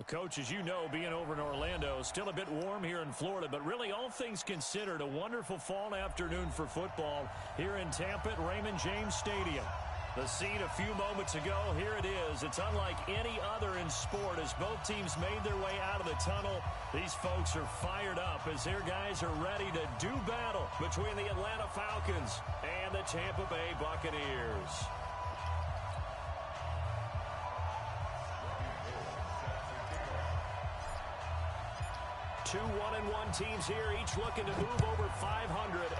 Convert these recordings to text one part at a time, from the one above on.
Coach, as you know, being over in Orlando, still a bit warm here in Florida, but really all things considered, a wonderful fall afternoon for football here in Tampa at Raymond James Stadium. The scene a few moments ago, here it is. It's unlike any other in sport as both teams made their way out of the tunnel. These folks are fired up as their guys are ready to do battle between the Atlanta Falcons and the Tampa Bay Buccaneers. Two 1-1 teams here, each looking to move over 500,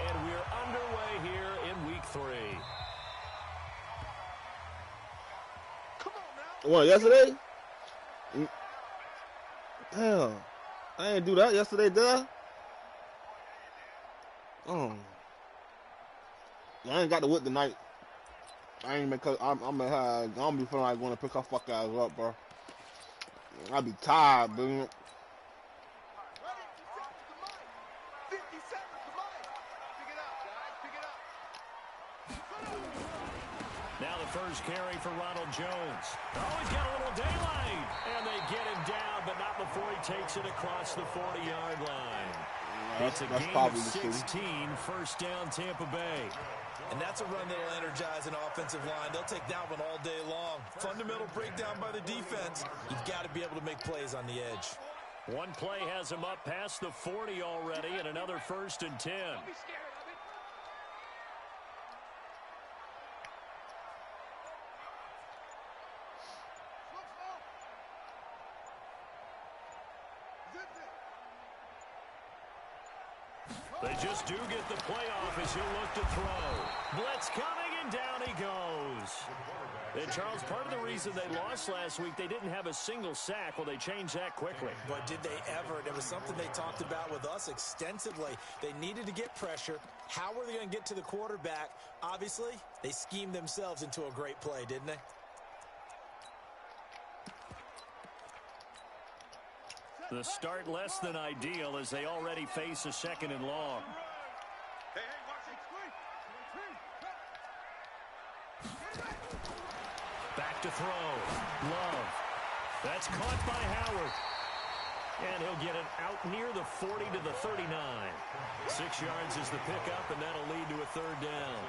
and we're underway here in Week 3. What, yesterday? Hell, I didn't do that yesterday, did I? I ain't got the whip tonight. I ain't because I'm gonna be feeling like going to pick her fuck ass up, bro. I be tired, bro. Now the first carry for Ronald Jones. Oh, he's got a little daylight. And they get him down, but not before he takes it across the 40-yard line. It's a gain of 16, first down Tampa Bay. And that's a run that'll energize an offensive line. They'll take that one all day long. Fundamental breakdown by the defense. You've got to be able to make plays on the edge. One play has him up past the 40 already, and another 1st and 10. They just do get the playoff as he'll look to throw. Blitz coming, and down he goes. And, Charles, part of the reason they lost last week, they didn't have a single sack. Well, they changed that quickly. But did they ever? There was something they talked about with us extensively. They needed to get pressure. How were they going to get to the quarterback? Obviously, they schemed themselves into a great play, didn't they? The start less than ideal as they already face a 2nd and long. Back to throw. Love. That's caught by Howard. And he'll get it out near the 40 to the 39. 6 yards is the pickup, and that'll lead to a 3rd down.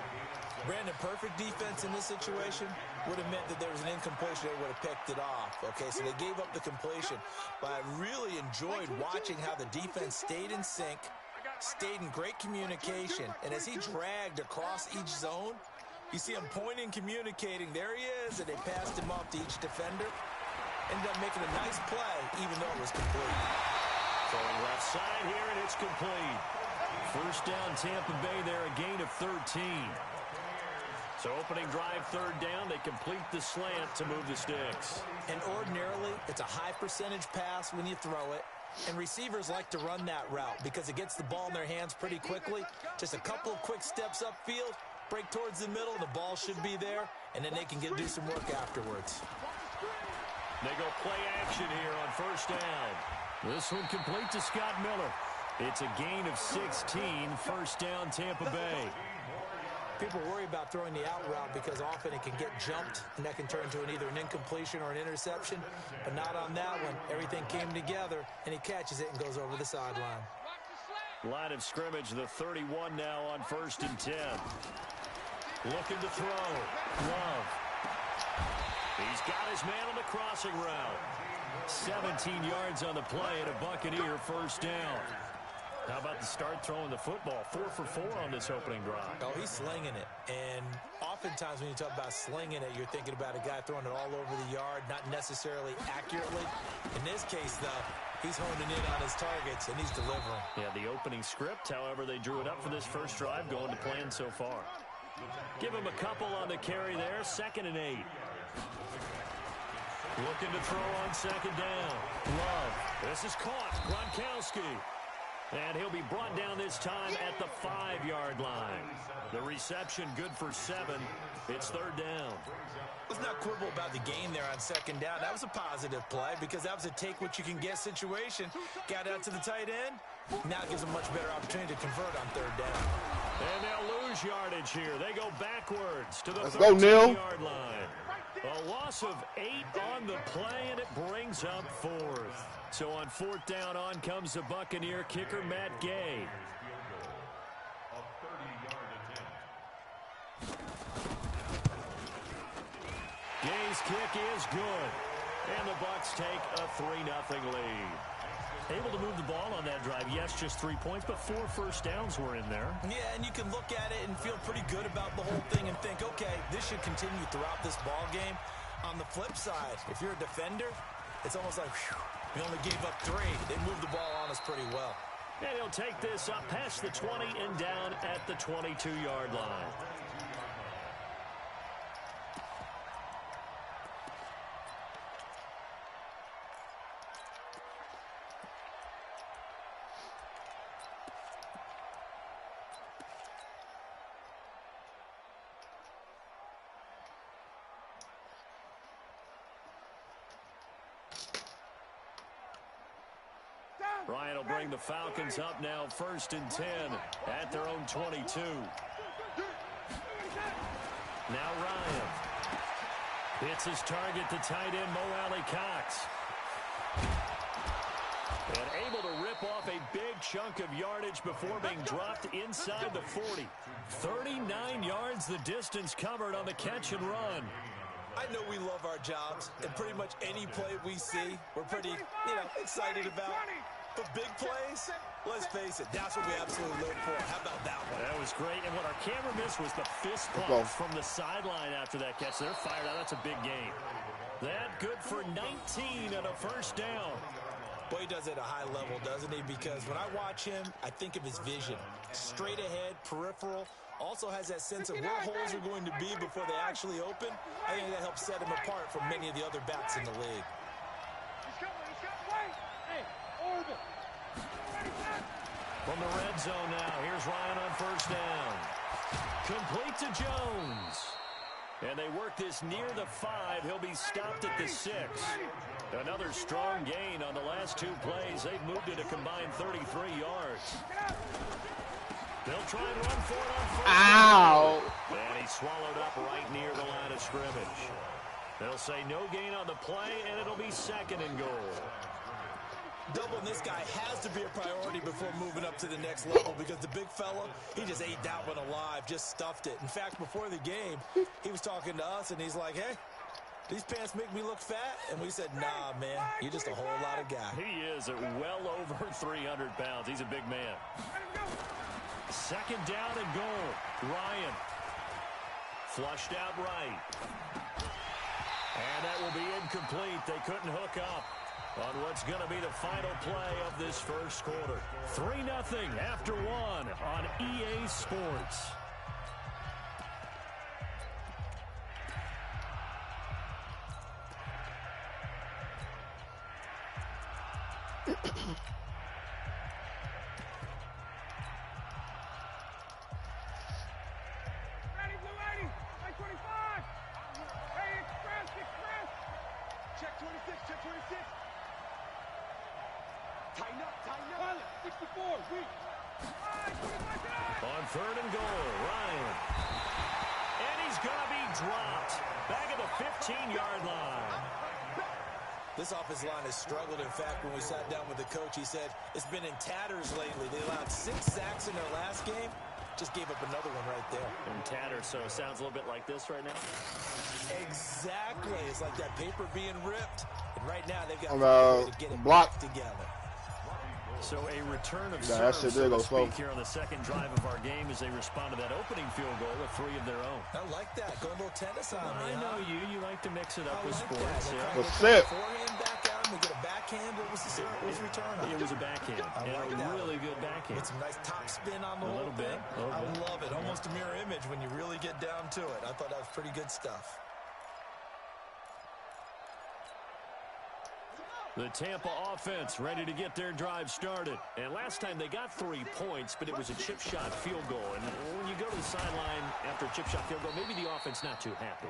Brandon, perfect defense in this situation would have meant that there was an incompletion. They would have picked it off. Okay, so they gave up the completion. But I really enjoyed watching how the defense stayed in sync, stayed in great communication. And as he dragged across each zone, you see him pointing, communicating. There he is, and they passed him off to each defender. Ended up making a nice play, even though it was complete. Throwing left side here, and it's complete. First down, Tampa Bay there, a gain of 13. So opening drive, 3rd down, they complete the slant to move the sticks. And ordinarily, it's a high percentage pass when you throw it. And receivers like to run that route because it gets the ball in their hands pretty quickly. Just a couple of quick steps upfield, break towards the middle, the ball should be there, and then they can do some work afterwards. They go play action here on 1st down. This one complete to Scott Miller. It's a gain of 16, 1st down Tampa Bay. People worry about throwing the out route because often it can get jumped, and that can turn into either an incompletion or an interception. But not on that one. Everything came together, and he catches it and goes over the sideline. Line of scrimmage, the 31 now on 1st and 10. Looking to throw. Love. He's got his man on the crossing route. 17 yards on the play and a Buccaneer 1st down. How about the start throwing the football? 4 for 4 on this opening drive. Oh, he's slinging it. And oftentimes when you talk about slinging it, you're thinking about a guy throwing it all over the yard, not necessarily accurately. In this case, though, he's honing in on his targets, and he's delivering. Yeah, the opening script, however, they drew it up for this first drive, going to plan so far. Give him a couple on the carry there, 2nd and 8. Looking to throw on 2nd down. Love. This is caught. Gronkowski. And he'll be brought down this time at the 5-yard line. The reception good for 7. It's 3rd down. Let's not quibble about the gain there on 2nd down. That was a positive play because that was a take-what-you-can-get situation. Got out to the tight end. Now it gives him a much better opportunity to convert on 3rd down. And they'll lose yardage here. They go backwards to the 13-yard line. A loss of 8 on the play, and it brings up 4th. So on 4th down, on comes the Buccaneer kicker, Matt Gay. Gay's kick is good. And the Bucs take a 3-0 lead. Able to move the ball on that drive. Yes, just 3 points, but 4 first downs were in there. Yeah, and you can look at it and feel pretty good about the whole thing and think, okay, this should continue throughout this ball game. On the flip side, if you're a defender, it's almost like, whew, we only gave up 3. They moved the ball on us pretty well. And he'll take this up past the 20 and down at the 22-yard line. Ryan will bring the Falcons up now 1st and 10 at their own 22. Now Ryan hits his target, the tight end Mo Alley-Cox. And able to rip off a big chunk of yardage before being dropped inside the 40. 39 yards the distance covered on the catch and run. I know we love our jobs, and pretty much any play we see, we're pretty, excited about. But big plays, let's face it, that's what we absolutely live for. How about that one? That was great. And what our camera missed was the fist pump from the sideline after that catch. They're fired out. That's a big gain. That good for 19 and a first down. Boy, he does it at a high level, doesn't he? Because when I watch him, I think of his vision. Straight ahead, peripheral. Also has that sense of where holes are going to be before they actually open. I think that helps set him apart from many of the other backs in the league. From the red zone now, here's Ryan on first down. Complete to Jones. And they work this near the 5. He'll be stopped at the 6. Another strong gain on the last 2 plays. They've moved it a combined 33 yards. They'll try and run for it on first down. And he swallowed up right near the line of scrimmage. They'll say no gain on the play, and it'll be 2nd and goal. Doubling this guy has to be a priority before moving up to the next level because the big fella, he just ate that one alive, just stuffed it. In fact, before the game, he was talking to us, and he's like, hey, these pants make me look fat? And we said, nah, man, you're just a whole lot of guy. He is at well over 300 pounds. He's a big man. 2nd down and goal. Ryan flushed out right. And that will be incomplete. They couldn't hook up on what's going to be the final play of this first quarter. 3-0 after 1 on EA Sports. On 3rd and goal, Ryan. And he's going to be dropped back at the 15-yard line. This offensive line has struggled. In fact, when we sat down with the coach, he said it's been in tatters lately. They allowed 6 sacks in their last game. Just gave up another one right there. In tatters, so it sounds a little bit like this right now? Exactly. It's like that paper being ripped. And right now, they've got to get it back together. So a return of serve, so to speak, here on the 2nd drive of our game as they respond to that opening field goal with 3 of their own. I like that. Go a little tennis on me. I know you. You like to mix it up with sports. What's it? Forehand back out, and we get a backhand. What was the return on? It was a backhand. Like a really good backhand. With some nice top spin on the whole thing. I love it. Almost a mirror image when you really get down to it. I thought that was pretty good stuff. The Tampa offense ready to get their drive started. And last time they got 3 points, but it was a chip shot field goal. And when you go to the sideline after a chip shot field goal, maybe the offense not too happy.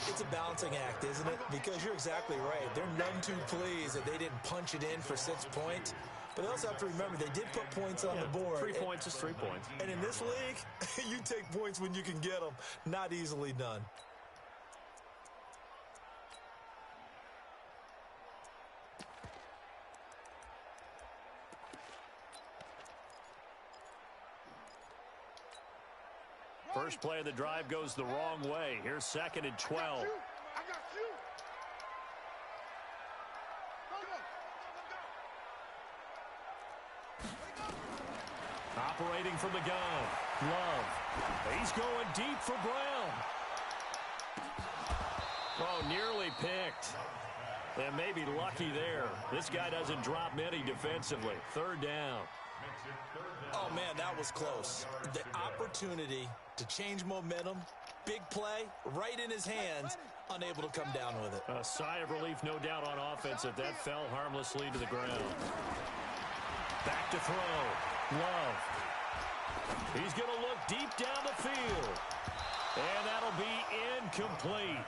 It's a balancing act, isn't it? Because you're exactly right. They're none too pleased that they didn't punch it in for 6 points. But they also have to remember they did put points on the board. 3 points is 3 points. And in this league, you take points when you can get them. Not easily done. First play of the drive goes the wrong way. Here's 2nd and 12. I got you. Operating from the gun. Love. He's going deep for Brown. Oh, nearly picked. And maybe lucky there. This guy doesn't drop many defensively. 3rd down. Oh, man, that was close. The opportunity to change momentum, big play, right in his hands, unable to come down with it. A sigh of relief, no doubt, on offense if that fell harmlessly to the ground. Back to throw. Love. He's going to look deep down the field. And that'll be incomplete.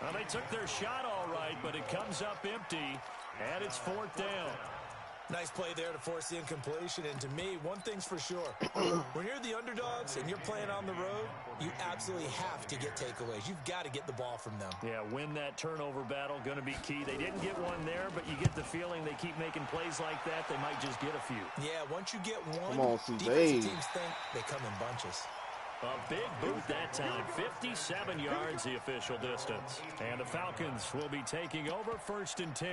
Well, they took their shot all right, but it comes up empty, and it's 4th down. Nice play there to force the incompletion. And to me, one thing's for sure. When you're the underdogs and you're playing on the road, you absolutely have to get takeaways. You've got to get the ball from them. Yeah, win that turnover battle, going to be key. They didn't get one there, but you get the feeling they keep making plays like that, they might just get a few. Yeah, once you get one, Come on, defensive teams think they come in bunches. A big boot that time. 57 yards the official distance. And the Falcons will be taking over 1st and 10.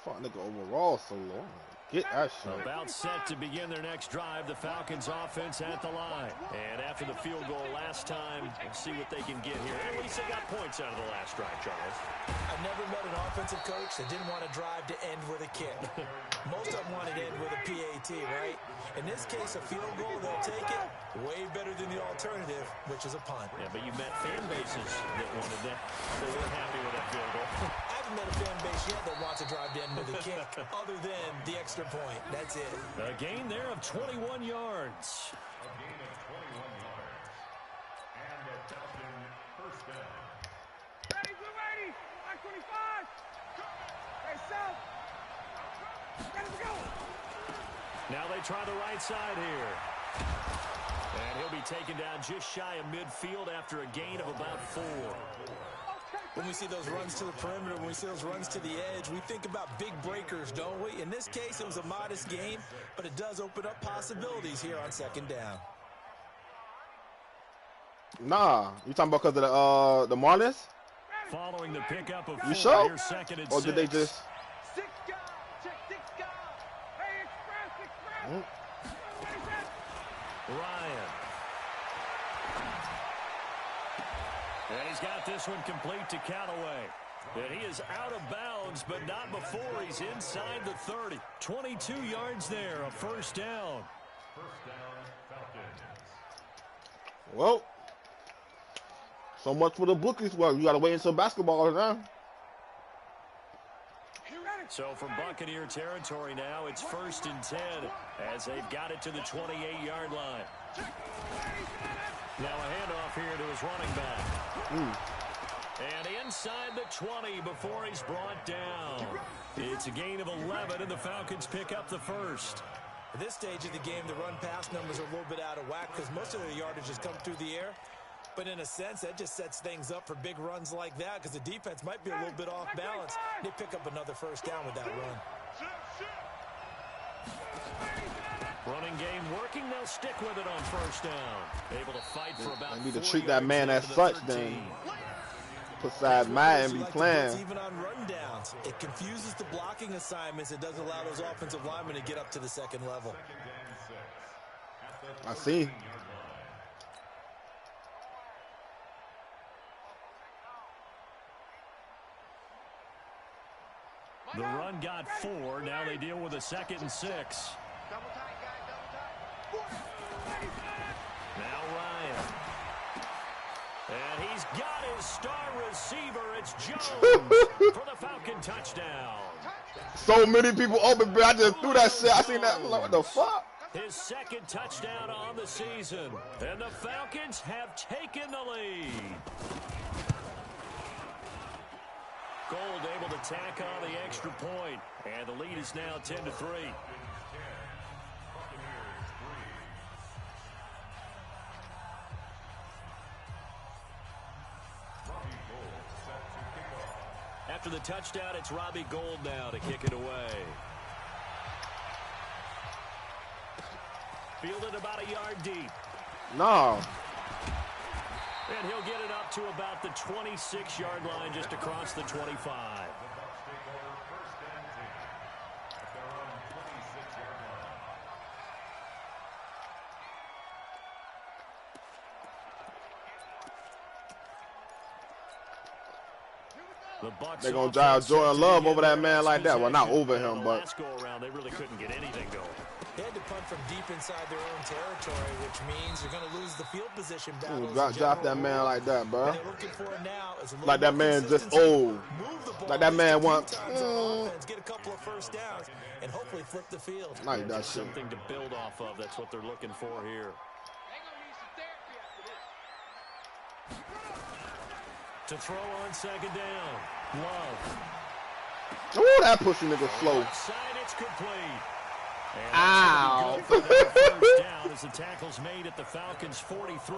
Fuck, nigga, overall so long. Get that shit. About set to begin their next drive. The Falcons offense at the line. And after the field goal last time, we'll see what they can get here. At least they got points out of the last drive, Charles. I've never met an offensive coach that didn't want to drive to end with a kick. Most of them wanted to end with a PAT, right? In this case, a field goal, they'll take it. Way better than the alternative, which is a punt. Yeah, but you met fan bases that wanted that. They weren't happy with that field goal. I haven't met a fan base yet that wants to drive to end with a kick, other than the extra point. That's it. A gain there of 21 yards. Now they try the right side here. And he'll be taken down just shy of midfield after a gain of about 4. When we see those runs to the perimeter, when we see those runs to the edge, we think about big breakers, don't we? In this case, it was a modest gain, but it does open up possibilities here on 2nd down. Nah, you talking about because of the Marlins? Following the pickup of 4, sure? 2nd and 6. Or did they just... Ryan. And he's got this one complete to Callaway. And he is out of bounds, but not before he's inside the 30. 22 yards there, a 1st down. Well, so much for the bookies. Well, you got to wait until basketball now. So from Buccaneer territory now, it's 1st and 10 as they've got it to the 28-yard line. Now a handoff here to his running back. And inside the 20 before he's brought down. It's a gain of 11, and the Falcons pick up the 1st. At this stage of the game, the run-pass numbers are a little bit out of whack because most of the yardage has come through the air. But in a sense, that just sets things up for big runs like that because the defense might be a little bit off balance. They pick up another 1st down with that run. Running game working. They'll stick with it on 1st down. Able to fight for about 4 I need to yards treat that man as such then. Put side Matt and be playing. Even on rundowns, it confuses the blocking assignments. It doesn't allow those offensive linemen to get up to the 2nd level. I see. The run got 4. Now they deal with a 2nd and 6. Now Ryan. And he's got his star receiver. It's Jones for the Falcon touchdown. So many people open, bro. I just threw that shit. I seen that. I'm like, what the fuck? His 2nd touchdown on the season. And the Falcons have taken the lead. Gold able to tack on the extra point. And the lead is now 10-3. After the touchdown, it's Robbie Gould now to kick it away. Fielded about a yard deep. No. And he'll get it up to about the 26-yard line, just across the 25. They're going to drive Jordan Love over that man like that. Well, not over him, but. Last go around, they really couldn't get anything going. They had to punt from deep inside their own territory, which means they're going to lose the field position battle. Drop that man like that, bro. Like that man just old. Like that man wants. Get a couple of first downs and hopefully flip the field. Like that shit. Something to build off of. That's what they're looking for here. To throw on 2nd down. Love. Ooh, that pussy nigga slow. Side, it's complete. And ow. First down as the tackle's made at the Falcons' 43.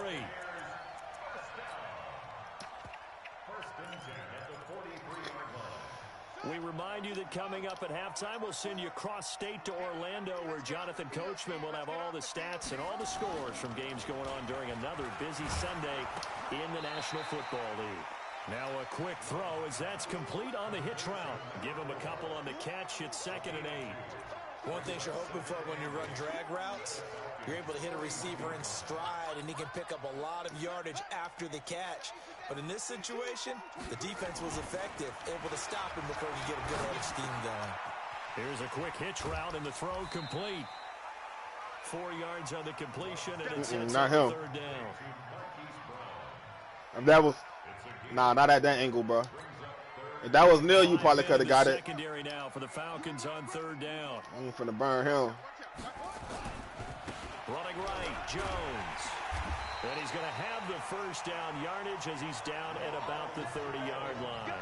We remind you that coming up at halftime, we'll send you cross-state to Orlando, where Jonathan Coachman will have all the stats and all the scores from games going on during another busy Sunday in the National Football League. Now a quick throw as that's complete on the hitch route. Give him a couple on the catch. It's 2nd and 8. One thing you're hoping for when you run drag routes, you're able to hit a receiver in stride, and he can pick up a lot of yardage after the catch. But in this situation, the defense was effective, able to stop him before he get a good head of steam going. Here's a quick hitch route, and the throw complete. 4 yards on the completion, and it's not him. 3rd down. That was, not at that angle, bro. If that was Neil, you probably could have got it. Secondary now for the Falcons on 3rd down. I'm finna burn him. Running right, Jones. And he's going to have the first down yardage as he's down at about the 30-yard line.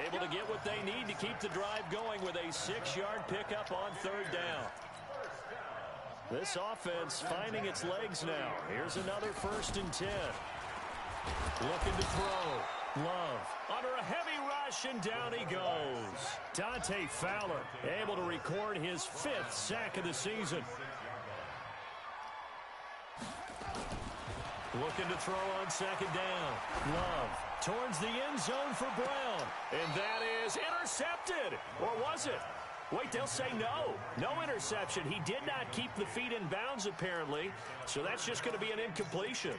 Able to get what they need to keep the drive going with a 6-yard pickup on 3rd down. This offense finding its legs now. Here's another 1st and 10. Looking to throw. Love under a heavy rush, and down he goes. Dante Fowler able to record his 5th sack of the season. Looking to throw on 2nd down. Love towards the end zone for Brown. And that is intercepted. Or was it? Wait, they'll say no. No interception. He did not keep the feet in bounds, apparently. So that's just going to be an incompletion.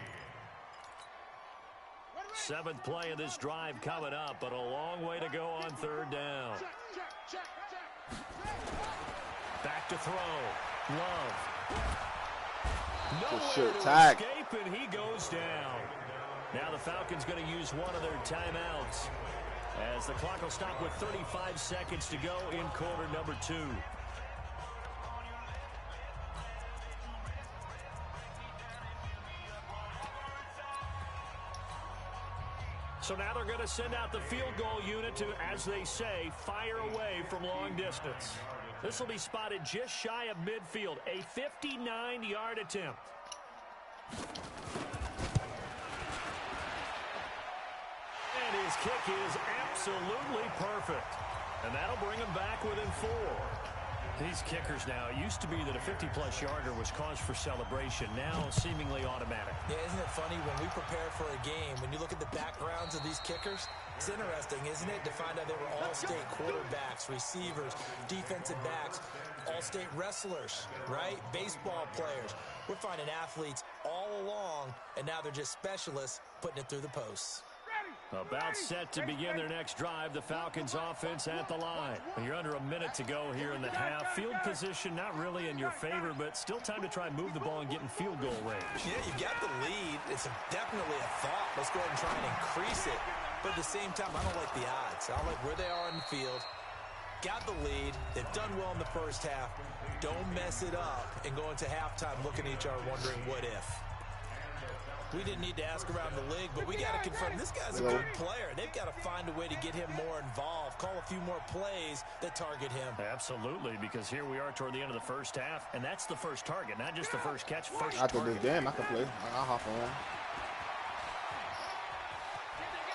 7th play of this drive coming up, but a long way to go on 3rd down. Back to throw. Love. No way to escape, and he goes down. Now the Falcons going to use one of their timeouts, as the clock will stop with 35 seconds to go in quarter number 2. So now they're going to send out the field goal unit to, as they say, fire away from long distance. This will be spotted just shy of midfield, a 59-yard attempt. And his kick is absolutely perfect. And that'll bring him back within 4. These kickers now, it used to be that a 50-plus yarder was cause for celebration, now seemingly automatic. Yeah, isn't it funny when we prepare for a game, when you look at the backgrounds of these kickers, it's interesting, isn't it, to find out they were all-state quarterbacks, receivers, defensive backs, all-state wrestlers, right? Baseball players. We're finding athletes all along, and now they're just specialists putting it through the posts. About set to begin their next drive, the Falcons offense at the line. You're under a minute to go here in the half. Field position not really in your favor, but still time to try and move the ball and get in field goal range. Yeah, you've got the lead. It's definitely a thought. Let's go ahead and try and increase it. But at the same time, I don't like the odds. I don't like where they are on the field. Got the lead. They've done well in the first half. Don't mess it up and go into halftime looking at each other wondering what if. We didn't need to ask around the league, but we got to confirm this guy's a good player. They've got to find a way to get him more involved, call a few more plays that target him. Absolutely, because here we are toward the end of the first half, and that's the first target, not just the first catch, first After target. this game, I can play. I'll hop on.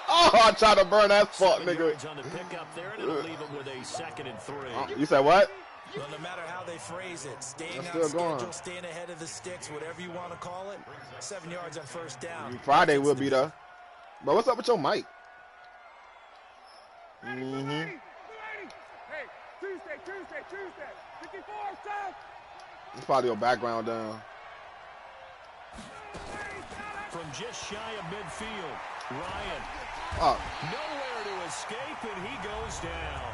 Oh, I tried to burn that fuck, nigga. On the pickup there, and it'll leave him with a 2nd and 3. You said what? Well, no matter how they phrase it, staying on schedule, staying ahead of the sticks, whatever you want to call it, 7 yards on first down. Friday will be there. But what's up with your mic? Mm-hmm. Hey, Tuesday. 54, stop. It's probably your background down. From just shy of midfield, Ryan. Up. Nowhere to escape, and he goes down.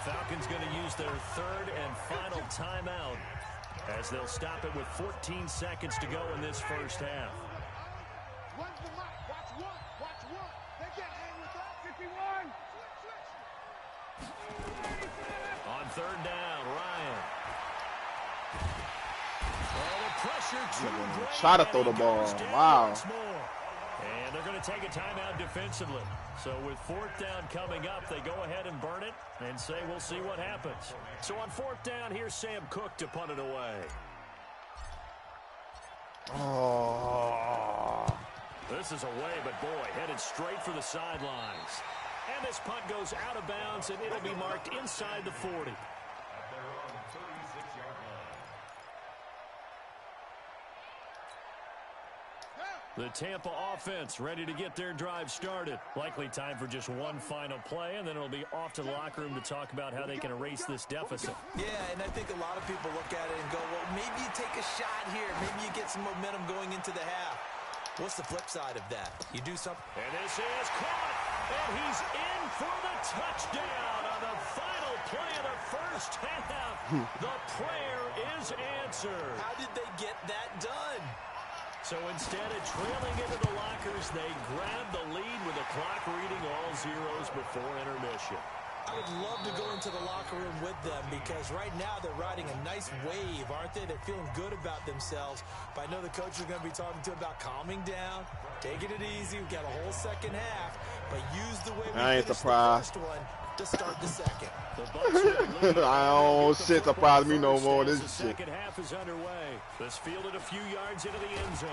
Falcons going to use their 3rd and final timeout as they'll stop it with 14 seconds to go in this first half. Watch one. They get in with that. 51. On 3rd down, Ryan. Oh, the pressure too great. Try to throw the ball. Wow. And they're going to take a timeout defensively. So with 4th down coming up, they go ahead and burn it and say we'll see what happens. So on 4th down, here's Sam Cook to punt it away. Oh. This is away, but boy, headed straight for the sidelines. And this punt goes out of bounds, and it'll be marked inside the 40. The Tampa offense ready to get their drive started. Likely time for just one final play, and then it'll be off to the locker room to talk about how they can erase this deficit. Yeah, and I think a lot of people look at it and go, well, maybe you take a shot here. Maybe you get some momentum going into the half. What's the flip side of that? You do something. And this is caught, and he's in for the touchdown on the final play of the first half. The prayer is answered. How did they get that done? So instead of trailing into the lockers, they grab the lead with the clock reading all zeros before intermission. I would love to go into the locker room with them because right now they're riding a nice wave, aren't they? They're feeling good about themselves. But I know the coach is going to be talking to them about calming down, taking it easy. We've got a whole second half, but use the way we finished the first one to start the second. I don't shit surprise me no more. This shit. Second half is underway. This fielded a few yards into the end zone.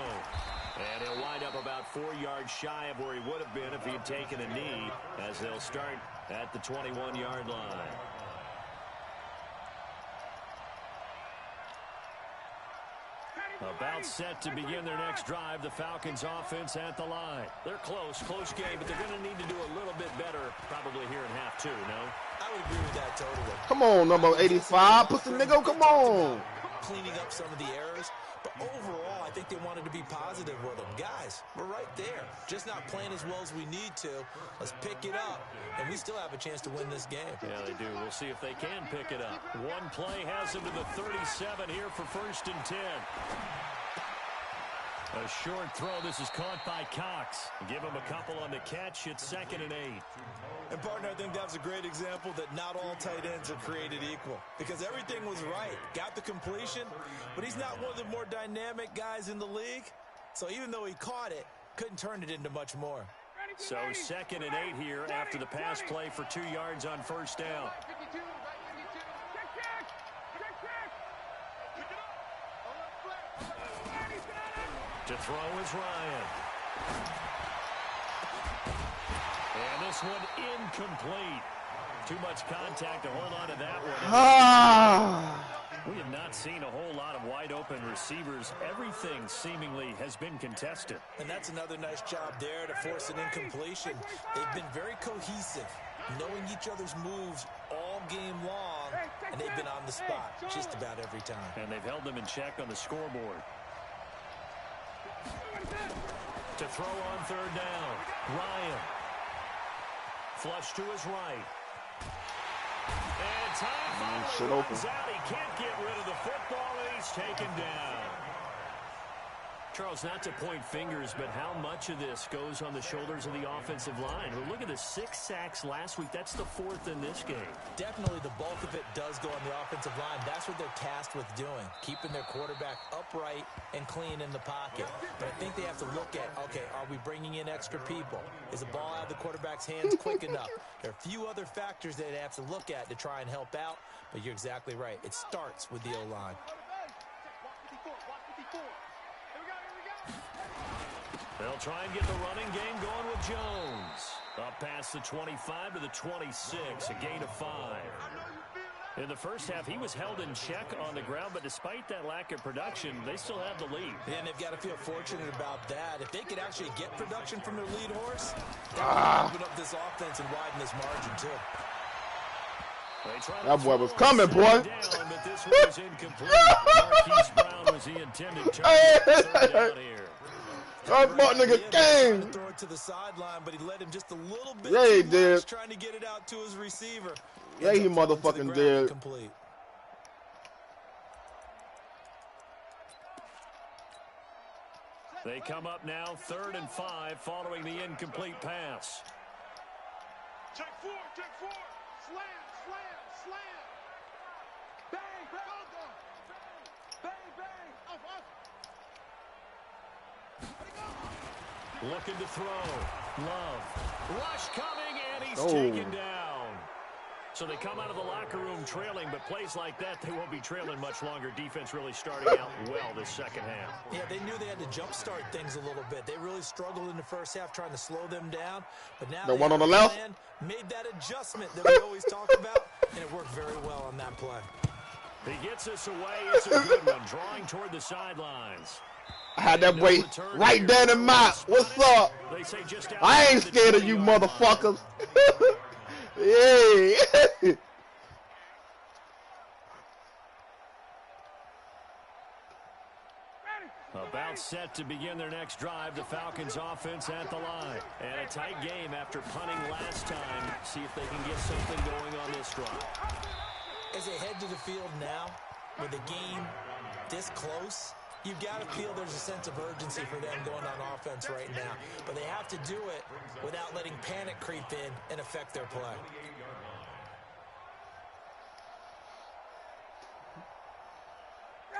And he'll wind up about 4 yards shy of where he would have been if he had taken a knee as they'll start at the 21-yard line. About set to begin their next drive, the Falcons offense at the line. They're close game, but they're going to need to do a little bit better probably here in half 2, no? I would agree with that totally. Come on, number 85. Pussy nigga, come on. Cleaning up some of the errors. But overall, I think they wanted to be positive with them. Guys, we're right there. Just not playing as well as we need to. Let's pick it up. And we still have a chance to win this game. Yeah, they do. We'll see if they can pick it up. One play has them to the 37 here for 1st and 10. A short throw. This is caught by Cox. Give him a couple on the catch. It's 2nd and 8. And, partner, I think that's a great example that not all tight ends are created equal. Because everything was right. Got the completion, but he's not one of the more dynamic guys in the league. So even though he caught it, couldn't turn it into much more. So 2nd and 8 here after the pass play for 2 yards on 1st down. To throw is Ryan. And this one incomplete. Too much contact to hold on to that one. We have not seen a whole lot of wide open receivers. Everything seemingly has been contested. And that's another nice job there to force an incompletion. They've been very cohesive, knowing each other's moves all game long, and they've been on the spot just about every time. And they've held them in check on the scoreboard. To throw on 3rd down, Ryan. Flush to his right. And time Shit finally open. runs out. He can't get rid of the football, and he's taken down. Charles, not to point fingers, but how much of this goes on the shoulders of the offensive line? Well, look at the 6 sacks last week. That's the 4th in this game. Definitely the bulk of it does go on the offensive line. That's what they're tasked with doing, keeping their quarterback upright and clean in the pocket. But I think they have to look at, okay, are we bringing in extra people? Is the ball out of the quarterback's hands quick enough? There are a few other factors that they have to look at to try and help out, but you're exactly right. It starts with the O-line. They'll try and get the running game going with Jones. Up past the 25 to the 26, a gain of 5. In the first half, he was held in check on the ground, but despite that lack of production, they still have the lead. And they've got to feel fortunate about that. If they could actually get production from their lead horse, that would open up this offense and widen this margin, too. That boy was coming, boy. Down, but this one was incomplete. Marquise Brown was the intended target. Third down here. That butt nigga came. Throw it to the sideline, but he let him just a little bit. Yeah, he too did. much, trying to get it out to his receiver. Yeah, he motherfucking did. Complete. They come up now 3rd and 5 following the incomplete pass. Check 4, check 4. Slam, slam, slam. Bang, bang, bang, bang. Up, up. Looking to throw. Love. Rush coming, and he's Oh. taken down. So they come out of the locker room trailing, but plays like that, they won't be trailing much longer. Defense really starting out well this second half. Yeah, they knew they had to jumpstart things a little bit. They really struggled in the first half trying to slow them down. But now The they one on the have a left? plan, made that adjustment that we always talk about, and it worked very well on that play. He gets us away. It's a good one, drawing toward the sidelines. I had that boy right there in my. What's up? They say just I ain't scared of you motherfuckers. Yeah. About set to begin their next drive, the Falcons offense at the line. And a tight game after punting last time. See if they can get something going on this drive. As they head to the field now, with the game this close, you've got to feel there's a sense of urgency for them going on offense right now. But they have to do it without letting panic creep in and affect their play.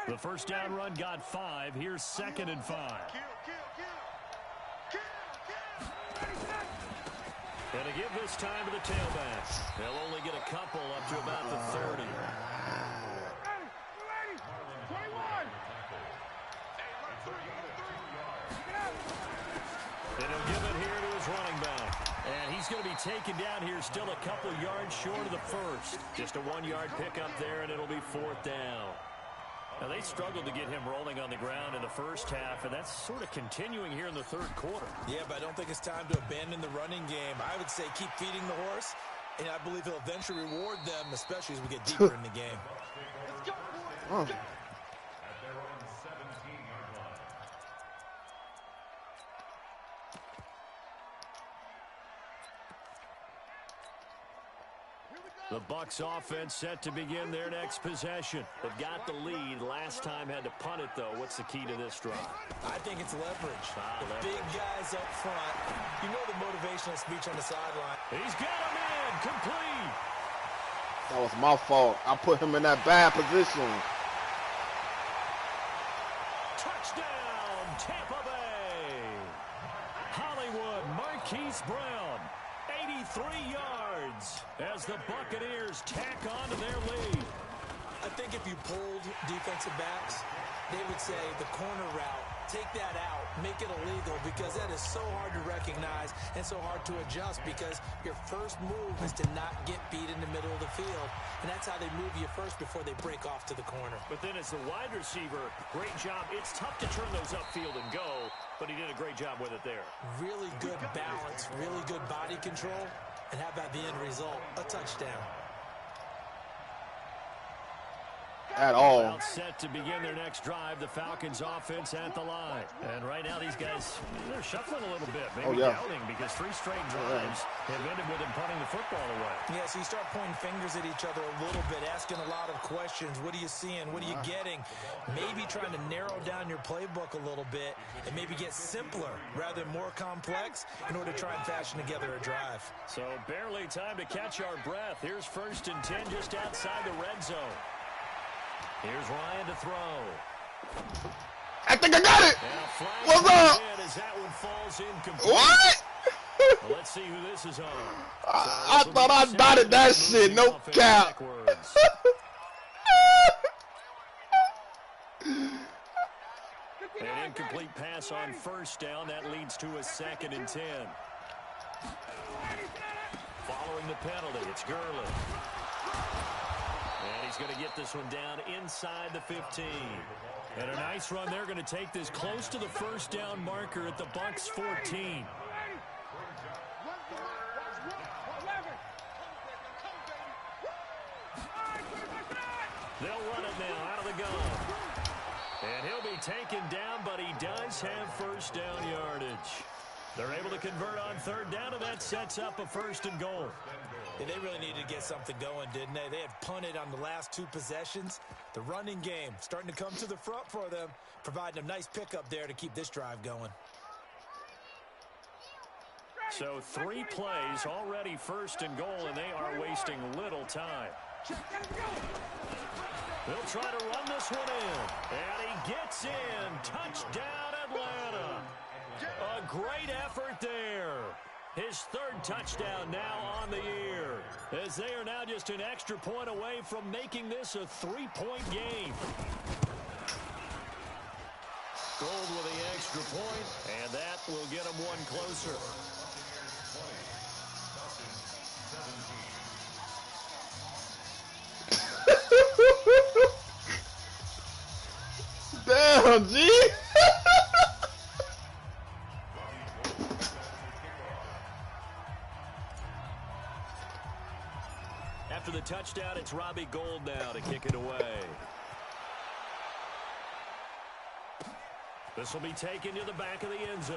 The first down run got 5. Here's 2nd and 5. And to give this time to the tailback. They'll only get a couple up to about the 30. And he'll give it here to his running back. And he's going to be taken down here still a couple yards short of the first. Just a 1-yard pickup there, and it'll be 4th down. Now, they struggled to get him rolling on the ground in the first half, and that's sort of continuing here in the third quarter. Yeah, but I don't think it's time to abandon the running game. I would say keep feeding the horse, and I believe he'll eventually reward them, especially as we get deeper in the game. Oh. The Bucs offense set to begin their next possession. They've got the lead. Last time had to punt it, though. What's the key to this drive? I think it's leverage. The leverage. big guys up front. You know the motivational speech on the sideline. He's got him in. Complete. That was my fault. I put him in that bad position. Touchdown, Tampa Bay. Hollywood, Marquise Brown, 83 yards as the Buccaneers tack on to their lead. I think if you pulled defensive backs, they would say the corner route, take that out, make it illegal, because that is so hard to recognize and so hard to adjust, because your first move is to not get beat in the middle of the field, and that's how they move you first before they break off to the corner. But then as the wide receiver, great job. It's tough to turn those upfield and go, but he did a great job with it there. Really good balance, really good body control, and how about the end result? A touchdown. at all. About set to begin their next drive, the Falcons offense at the line. And right now these guys, they're shuffling a little bit, maybe doubting, because 3 straight drives have ended with them punting the football away. Yeah, so you start pointing fingers at each other a little bit, asking a lot of questions. What are you seeing? What are you getting? Maybe trying to narrow down your playbook a little bit and maybe get simpler rather than more complex in order to try and fashion together a drive. So barely time to catch our breath. Here's 1st and 10 just outside the red zone. Here's Ryan to throw. I think I got it. What's up? As that one falls incomplete. What? Well, let's see who this is on. I thought I dotted that shit. No cap. An incomplete pass on 1st down. That leads to a 2nd and 10. Following the penalty, it's Gurley. And he's going to get this one down inside the 15. And a nice run. They're going to take this close to the 1st down marker at the Bucs 14. They'll run it now out of the gun. And he'll be taken down, but he does have 1st down yardage. They're able to convert on 3rd down, and that sets up a 1st and goal. Yeah, they really needed to get something going, didn't they? They had punted on the last 2 possessions. The running game starting to come to the front for them, providing a nice pickup there to keep this drive going. So 3 plays, already 1st and goal, and they are wasting little time. They'll try to run this one in, and he gets in. Touchdown, Atlanta. A great effort there. His 3rd touchdown now on the year, as they are now just an extra point away from making this a 3-point game. Gold with the extra point, and that will get them one closer. Damn, G. After the touchdown, it's Robbie Gould now to kick it away. This will be taken to the back of the end zone.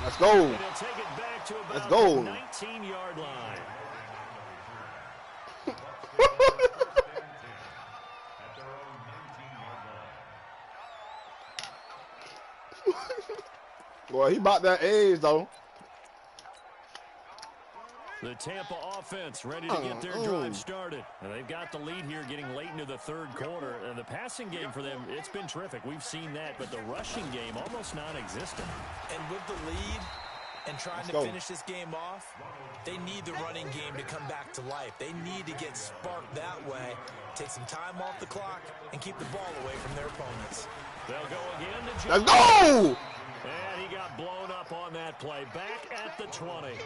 Let's go. And he'll take it back to about the 19-yard line. Boy, he bought that age, though. The Tampa offense ready to get their drive started. And they've got the lead here getting late into the 3rd quarter. And the passing game for them, it's been terrific. We've seen that, but the rushing game almost non-existent. And with the lead and trying to finish this game off, they need the running game to come back to life. They need to get sparked that way, take some time off the clock, and keep the ball away from their opponents. They'll go again to Let's go! And he got blown up on that play. Back at the 20.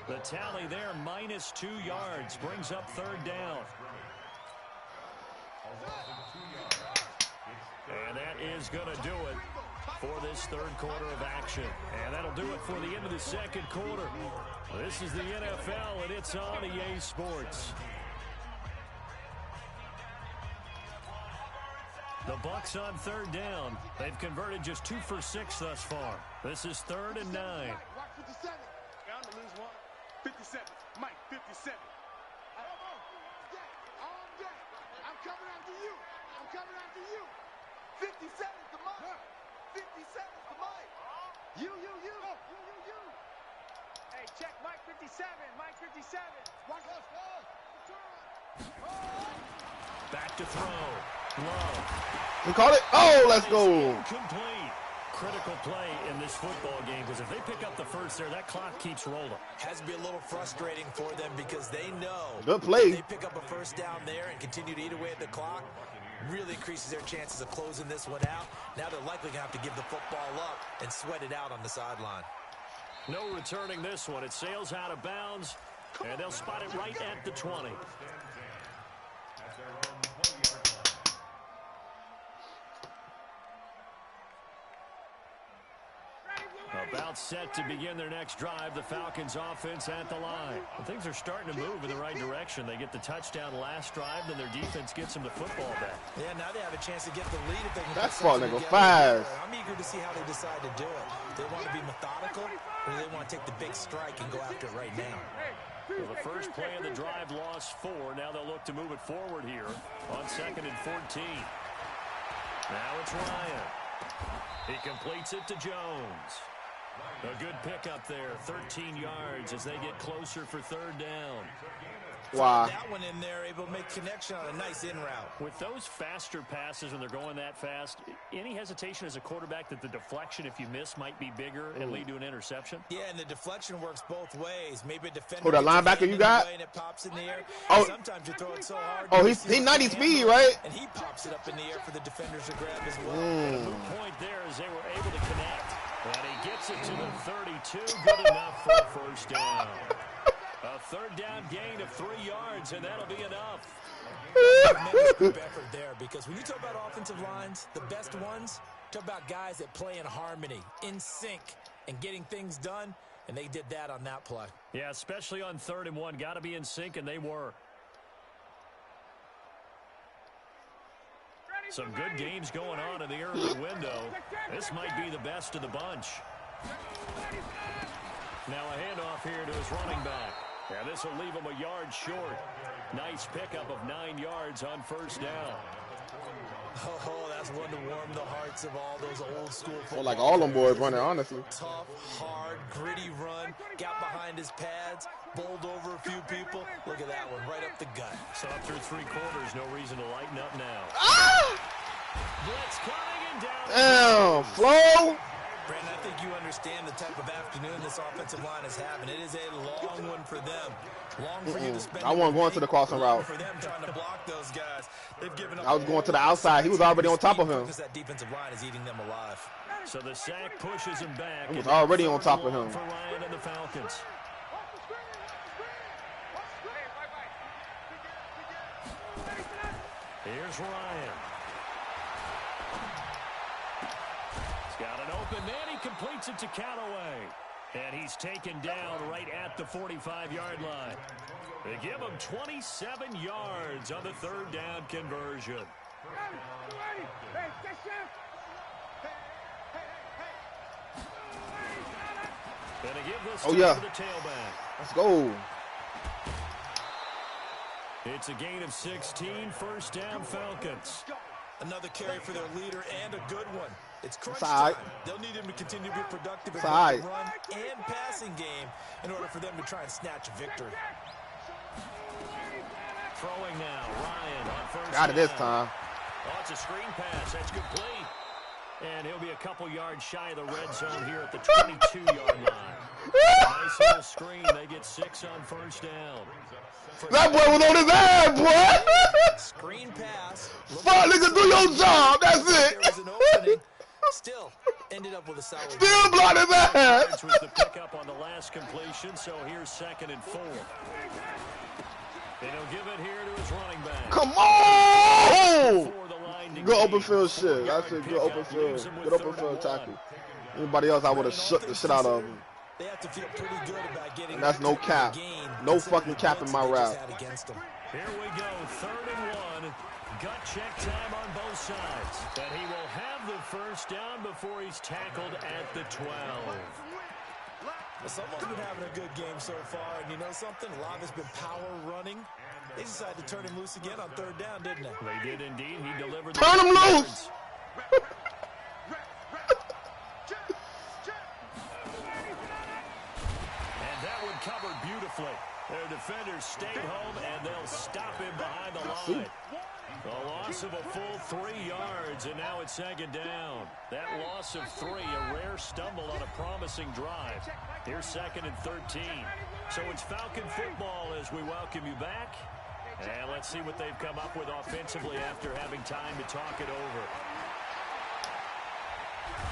The tally there, -2 yards, brings up 3rd down. And that is going to do it for this 3rd quarter of action. And that'll do it for the end of the 2nd quarter. This is the NFL, and it's on EA Sports. The Bucs on 3rd down. They've converted just 2 for 6 thus far. This is 3rd and 9. Watch 57. Down to lose 1. 57. Mike, 57. On deck. I'm coming after you. I'm coming after you. 57 is the Mike. 57 is the Mike. You. Hey, check Mike 57. Mike 57. Watch us. Back to throw. Low. We caught it. Oh, let's go. Complete. Critical play in this football game, because if they pick up the 1st there, that clock keeps rolling. Has to be a little frustrating for them because they know good play. If they pick up a 1st down there and continue to eat away at the clock, really increases their chances of closing this one out. Now they're likely going to have to give the football up and sweat it out on the sideline. No returning this one. It sails out of bounds, and they'll spot it right at the 20. A About set to begin their next drive, the Falcons offense at the line. Well, things are starting to move in the right direction. They get the touchdown last drive, then their defense gets them the football back. Yeah, now they have a chance to get the lead if they can. That's far, nigga, fast. I'm eager to see how they decide to do it. They want to be methodical, or they want to take the big strike and go after it right now. Well, the first play of the drive lost 4. Now they'll look to move it forward here on 2nd and 14. Now it's Ryan. He completes it to Jones. A good pickup there, 13 yards as they get closer for 3rd down. Wow. That one in there, able to make connection on a nice in route. With those faster passes when they're going that fast, any hesitation as a quarterback that the deflection, if you miss, might be bigger and lead to an interception? Yeah, and the deflection works both ways. Maybe a defender. Who, that linebacker you got? And it pops in the air. Oh. Sometimes you throw it so hard. Oh, he's 90 speed, right? And he pops it up in the air for the defenders to grab as well. And a moot point there as they were able to connect. And he gets it to the 32. Good enough for a first down. A 3rd down gain of 3 yards, and that'll be enough. Tremendous group effort there, because when you talk about offensive lines, the best ones, talk about guys that play in harmony, in sync, and getting things done, and they did that on that play. Yeah, especially on 3rd and 1. Got to be in sync, and they were. Some good games going on in the early window. This might be the best of the bunch. Now a handoff here to his running back. Yeah, this will leave him a yard short. Nice pickup of 9 yards on 1st down. Oh, that's one to warm the hearts of all those old school football. Well, like all them boys running, honestly. Tough, hard, gritty run. Got behind his pads. Bowled over a few people. Look at that one, right up the gut. So up through 3 quarters, no reason to lighten up now. Ah! Blitz coming and down. Damn, Flo. Brandon, I think you understand the type of afternoon this offensive line is having. It is a long one for them. Long for you to spend. I wasn't going to the crossing route. For them trying to block those guys. They've given up. I was going to the outside. He was already on top of him. Because that defensive line is eating them alive. So the sack pushes him back. He was already on top of him. For Ryan and the Falcons. Here's Ryan. He's got an open man. He completes it to Callaway. And he's taken down right at the 45-yard line. They give him 27 yards on the 3rd down conversion. Gonna give this to the tailback. Let's go. It's a gain of 16, 1st down Falcons. Another carry for their leader and a good one. It's crunch time. They'll need him to continue to be productive in the Side. run and passing game in order for them to try and snatch a victory. Throwing now, Ryan on 1st Got it this down. time. Oh, it's a screen pass. That's complete. And he'll be a couple yards shy of the red zone here at the 22-yard line. Nice little screen. They get 6 on 1st down. That boy was on his ass, boy. Screen pass. Fuck, nigga, do your job. That's There was it. an opening. Still ended up with a solid. Still blocked his ass. Which was the pickup on the last completion, so here's 2nd and 4. And he'll give it here to his running back. Come on. For the line to Good gain. open field shit. That's it. Good Pickup open field. leaves him with Good open 3rd field and tackle. 1. Anybody else, I would have shook the shit out of him. They have to feel pretty good about getting. And that's no cap. No fucking cap in my route. Here we go, 3rd and 1. Gut check time on both sides. And he will have the 1st down before he's tackled at the 12. Someone's been having a good game so far, and you know something? A lot has been power running. They decided to turn him loose again on 3rd down, didn't they? They did indeed. He delivered. Turn him loose! And that one covered beautifully. Their defenders stayed home, and they'll stop him behind the line. A loss of a full 3 yards, and now it's 2nd down. That loss of 3, a rare stumble on a promising drive. Here's 2nd and 13. So it's Falcon football as we welcome you back. And let's see what they've come up with offensively after having time to talk it over.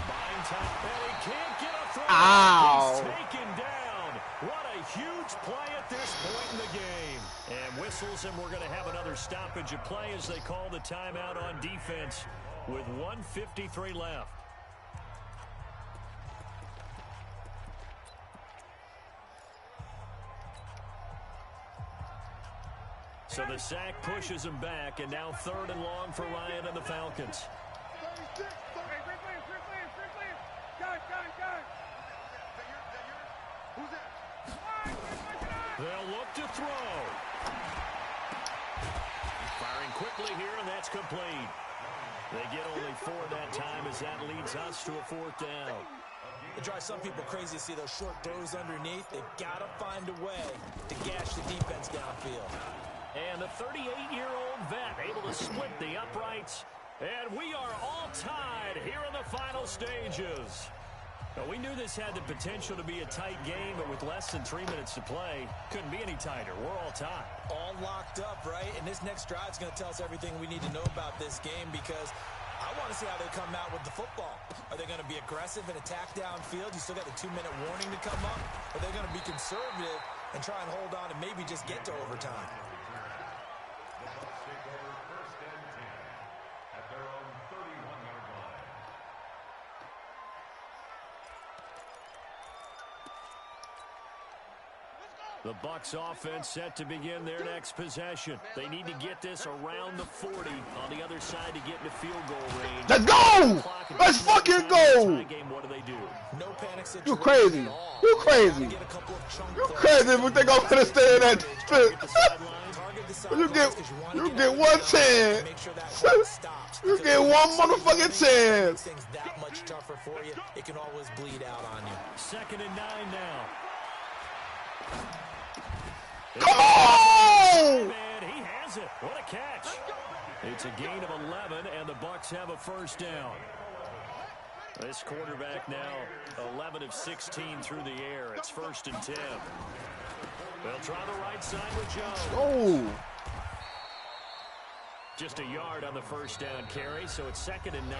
Buying time. And he can't get a throw. Ow. He's taken down. What a huge play at this point in the game. And whistles, and we're going to have another stoppage of play as they call the timeout on defense with 1:53 left. So the sack pushes him back, and now 3rd and long for Ryan and the Falcons. 36. Who's that? They'll look to throw. Firing quickly here, and that's complete. They get only 4 that time as that leads us to a 4th down. It drives some people crazy to see those short throws underneath. They've got to find a way to gash the defense downfield. And the 38-year-old vet able to split the uprights. And we are all tied here in the final stages. Now, we knew this had the potential to be a tight game, but with less than 3 minutes to play, couldn't be any tighter. We're all tied. All locked up, right? And this next drive is going to tell us everything we need to know about this game, because I want to see how they come out with the football. Are they going to be aggressive and attack downfield? You still got the 2-minute warning to come up. Are they going to be conservative and try and hold on and maybe just get to overtime? The Bucs offense set to begin their next possession. They need to get this around the 40 on the other side to get into field goal range. Let's go! Let's fucking go! What do they do? No panic situation. You crazy. You crazy. You crazy if you think I'm gonna stay in that split. You get one chance. You get one motherfucking chance. Things that much tougher for you, it can always bleed out on you. 2nd and 9 now. Come on! Man, he has it. What a catch. It's a gain of 11, and the Bucs have a 1st down. This quarterback now 11 of 16 through the air. It's 1st and 10. They'll try the right side with Jones. Oh! Just a yard on the 1st down carry, so it's 2nd and 9.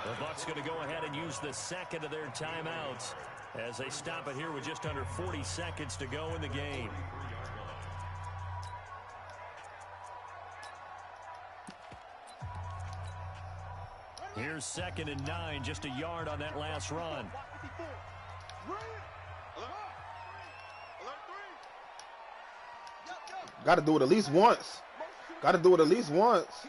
The Bucs going to go ahead and use the 2nd of their timeouts as they stop it here with just under 40 seconds to go in the game. Here's 2nd and 9, just a yard on that last run. Got to do it at least once. Got to do it at least once.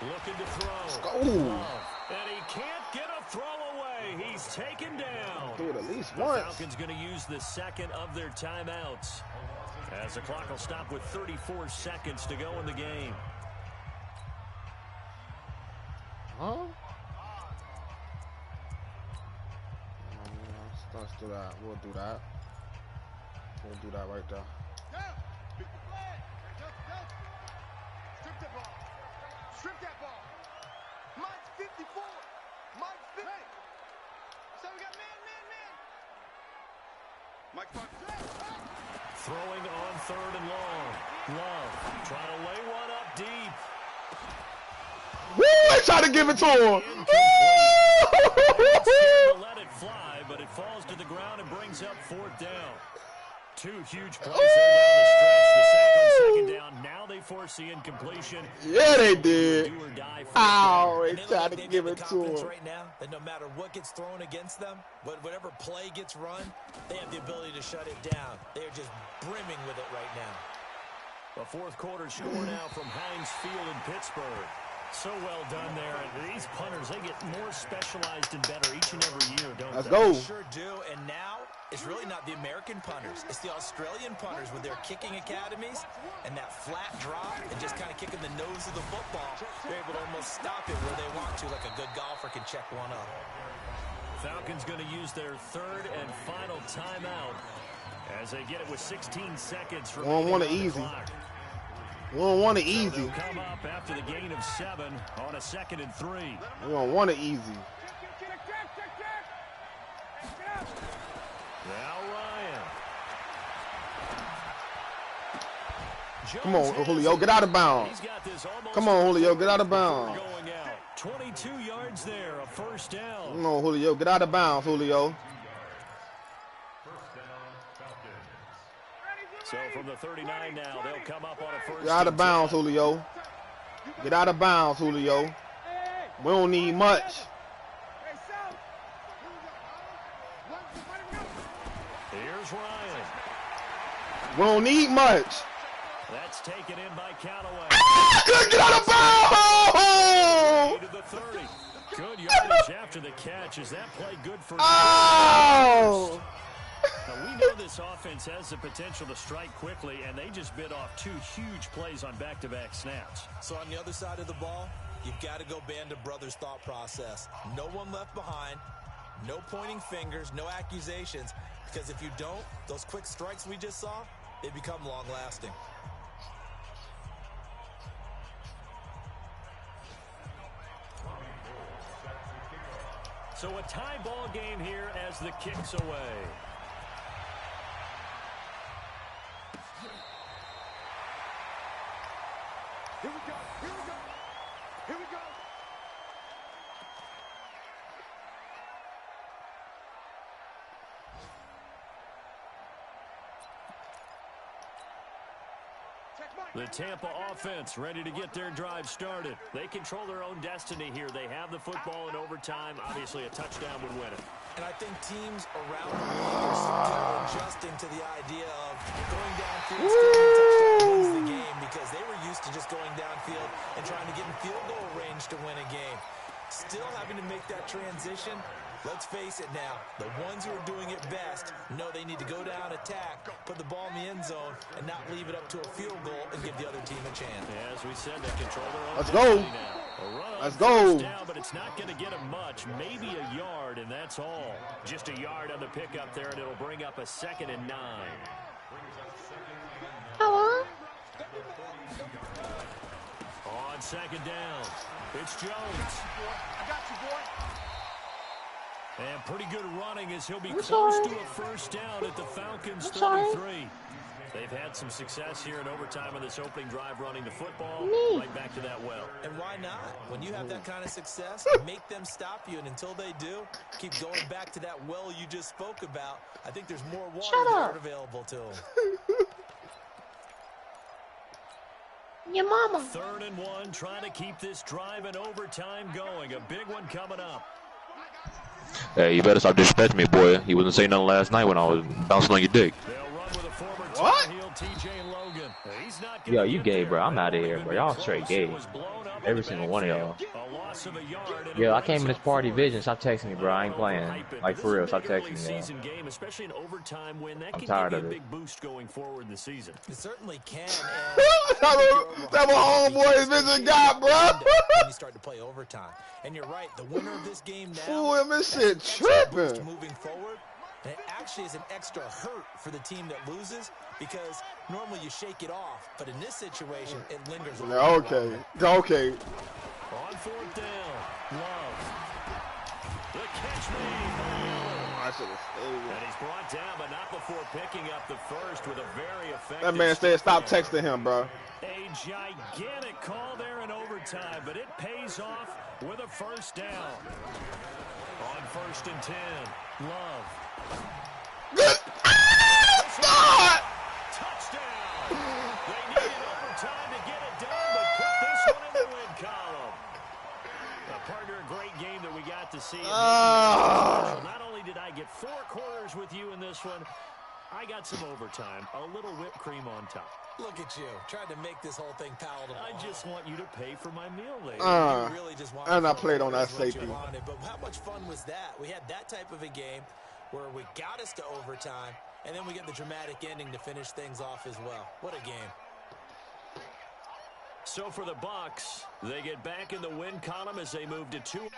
Looking to throw. Go. And he can't get a throw away. He's taken down. Do it at least The once. Falcons going to use the 2nd of their timeouts as the clock will stop with 34 seconds to go in the game. Huh? Let's do that. We'll do that. We'll do that right there. Strip that ball. Strip that ball. Mike's 54. Mike's 50. So we got man. Mike's 5. Throwing on 3rd and long. Love trying to lay one up deep. Woo! They try to give it to him. Let it fly, but it falls to the ground and brings up 4th down. 2 huge plays there down the stretch. The sack on 2nd down. Now they force the incompletion. Yeah, they did. Do or die for Ow, the they tried to give it to him. Right now, that no matter what gets thrown against them, but whatever play gets run, they have the ability to shut it down. They are just brimming with it right now. The 4th quarter score now from Heinz Field in Pittsburgh. So well done there. And these punters, they get more specialized and better each and every year, don't Let's they? go. They sure do. And now it's really not the American punters. It's the Australian punters with their kicking academies and that flat drop and just kind of kicking the nose of the football. They're able to almost stop it where they want to, like a good golfer can check one up. Falcons going to use their 3rd and final timeout as they get it with 16 seconds remaining want it on the easy. clock. We don't want it So easy. they'll come up after the gain of 7 on a 2nd and 3. We don't want it easy. Now Ryan. Come on, Julio, get out of bounds. He's got this almost. Come on, Julio, get out of bounds. Going out. 22 yards there, a 1st down. Come on, Julio, get out of bounds, Julio. So from the 39 now, they'll come up on a 1st. Get out of bounds, Julio. Get out of bounds, Julio. We don't need much. Here's Ryan. We don't need much. That's taken in by Callaway. Good, get out of bounds! To the 30. Good yardage after the catch. Is that play good for Oh! Now, we know this offense has the potential to strike quickly, and they just bit off 2 huge plays on back-to-back snaps. So on the other side of the ball, you've got to go Band of Brothers thought process. No one left behind, no pointing fingers, no accusations, because if you don't, those quick strikes we just saw, they become long-lasting. So a tie ball game here as the kick's away. Here we go. Here we go. Here we go. The Tampa offense ready to get their drive started. They control their own destiny here. They have the football in overtime. Obviously, a touchdown would win it. And I think teams around the league are still adjusting to the idea of going downfield, scoring a touchdown wins the game, because they were used to just going downfield and trying to get in field goal range to win a game. Still having to make that transition. Let's face it now, the ones who are doing it best know they need to go down, attack, put the ball in the end zone, and not leave it up to a field goal and give the other team a chance. Yeah, as we said, they control their own Let's go. now. Let's go. Down, but it's not going to get them much. Maybe a yard, and that's all. Just a yard on the pickup there, and it'll bring up a 2nd and 9. Hello? On 2nd down, it's Jones. I got you, boy. And pretty good running as he'll be I'm close sorry. to a first down at the Falcons' I'm sorry. 33. They've had some success here in overtime on this opening drive running the football. Me. Right back to that well. And why not? When you have that kind of success, make them stop you, and until they do, keep going back to that well you just spoke about. I think there's more water Shut there up. available to them. Your mama. 3rd and 1, trying to keep this drive in overtime going. A big one coming up. Hey, you better stop disrespecting me, boy. You wasn't saying nothing last night when I was bouncing on your dick. They'll run with a former What? Tar Heel, TJ Logan. He's not Yo, gonna you get gay, there. bro. I'm outta Might here, even bro. be Y'all close. straight It gay. was blown up in Every the single one of y'all. backfield. A loss of a yard and Yo, a I came in this rinse party of vision. Stop texting me, bro. I ain't playing. Like, for real, stop texting me, yo. Season game, especially in overtime win, that I'm can tired give you of a it. big boost going forward in the season. It certainly can. That was homeboy's vision got, bro. When you start to play overtime. And you're right, the winner of this game now, Fool him, this shit that's an extra boost tripping. moving forward. And it actually is an extra hurt for the team that loses, because normally you shake it off. But in this situation, it lingers a Yeah, okay. Okay. On 4th down, Love. The catch made. I should have stayed. And he's brought down, but not before picking up the first with a very effective. That man said stop stick texting him, bro. A gigantic call there in overtime, but it pays off with a first down. On 1st and 10, Love. Good. God! Touchdown! They needed overtime to get it done, but put this one in the win column. Partner, a great game that we got to see. Not only did I get 4 quarters with you in this one, I got some overtime, a little whipped cream on top. Look at you, trying to make this whole thing palatable. I just want you to pay for my meal later. You really just wanted and I to played on that is what you safety. wanted. But how much fun was that? We had that type of a game where we got us to overtime, and then we get the dramatic ending to finish things off as well. What a game. So for the Bucs, they get back in the win column as they move to 2.